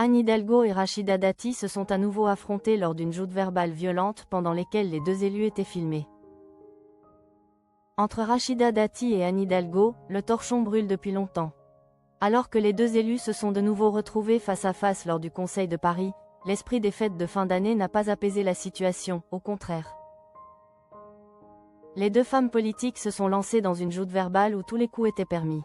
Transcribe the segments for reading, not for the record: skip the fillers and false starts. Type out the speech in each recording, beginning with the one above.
Anne Hidalgo et Rachida Dati se sont à nouveau affrontés lors d'une joute verbale violente pendant lesquelles les deux élus étaient filmés. Entre Rachida Dati et Anne Hidalgo, le torchon brûle depuis longtemps. Alors que les deux élus se sont de nouveau retrouvés face à face lors du Conseil de Paris, l'esprit des fêtes de fin d'année n'a pas apaisé la situation, au contraire. Les deux femmes politiques se sont lancées dans une joute verbale où tous les coups étaient permis.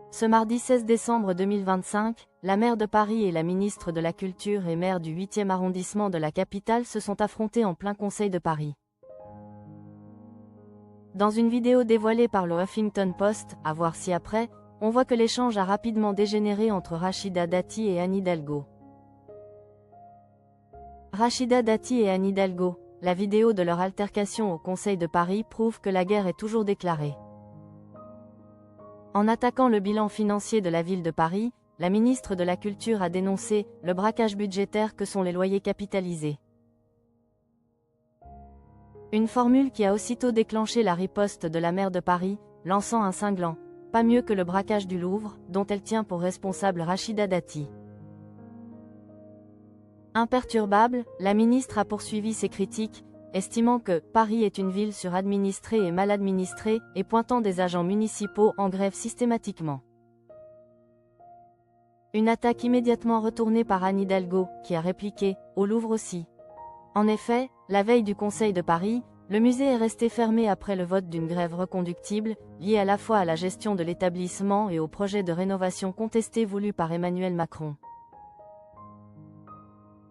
Ce mardi 16 décembre 2025, la maire de Paris et la ministre de la Culture et maire du 8e arrondissement de la capitale se sont affrontés en plein Conseil de Paris. Dans une vidéo dévoilée par le Huffington Post, à voir ci-après, on voit que l'échange a rapidement dégénéré entre Rachida Dati et Anne Hidalgo. Rachida Dati et Anne Hidalgo, la vidéo de leur altercation au Conseil de Paris prouve que la guerre est toujours déclarée. En attaquant le bilan financier de la ville de Paris, la ministre de la Culture a dénoncé le braquage budgétaire que sont les loyers capitalisés. Une formule qui a aussitôt déclenché la riposte de la maire de Paris, lançant un cinglant « pas mieux que le braquage du Louvre », dont elle tient pour responsable Rachida Dati. Imperturbable, la ministre a poursuivi ses critiques, estimant que « Paris est une ville suradministrée et mal administrée » et pointant des agents municipaux en grève systématiquement. Une attaque immédiatement retournée par Anne Hidalgo, qui a répliqué « Au Louvre aussi ». En effet, la veille du Conseil de Paris, le musée est resté fermé après le vote d'une grève reconductible, liée à la fois à la gestion de l'établissement et au projet de rénovation contesté voulu par Emmanuel Macron.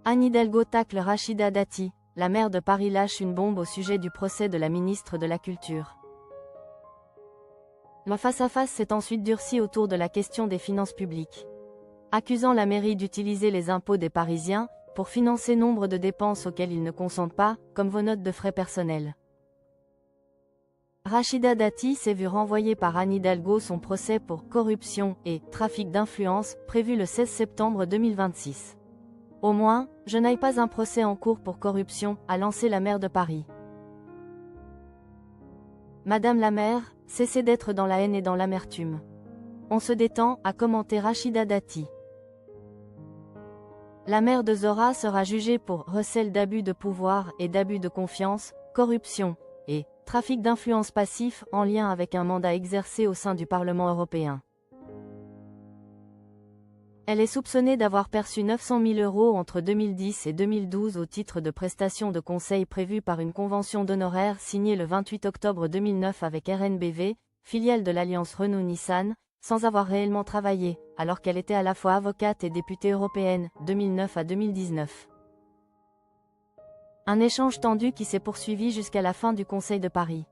Anne Hidalgo tacle Rachida Dati, la maire de Paris lâche une bombe au sujet du procès de la ministre de la Culture. Le face-à-face s'est ensuite durci autour de la question des finances publiques. Accusant la mairie d'utiliser les impôts des Parisiens pour financer nombre de dépenses auxquelles ils ne consentent pas, comme vos notes de frais personnels. Rachida Dati s'est vue renvoyer par Anne Hidalgo son procès pour corruption et trafic d'influence, prévu le 16 septembre 2026. Au moins, je n'aille pas un procès en cours pour corruption, a lancé la maire de Paris. Madame la maire, cessez d'être dans la haine et dans l'amertume. On se détend, a commenté Rachida Dati. La maire de Zora sera jugée pour recel d'abus de pouvoir et d'abus de confiance, corruption et trafic d'influence passif en lien avec un mandat exercé au sein du Parlement européen. Elle est soupçonnée d'avoir perçu 900 000 € entre 2010 et 2012 au titre de prestations de conseil prévues par une convention d'honoraires signée le 28 octobre 2009 avec RNBV, filiale de l'alliance Renault-Nissan, sans avoir réellement travaillé, alors qu'elle était à la fois avocate et députée européenne, 2009 à 2019. Un échange tendu qui s'est poursuivi jusqu'à la fin du Conseil de Paris.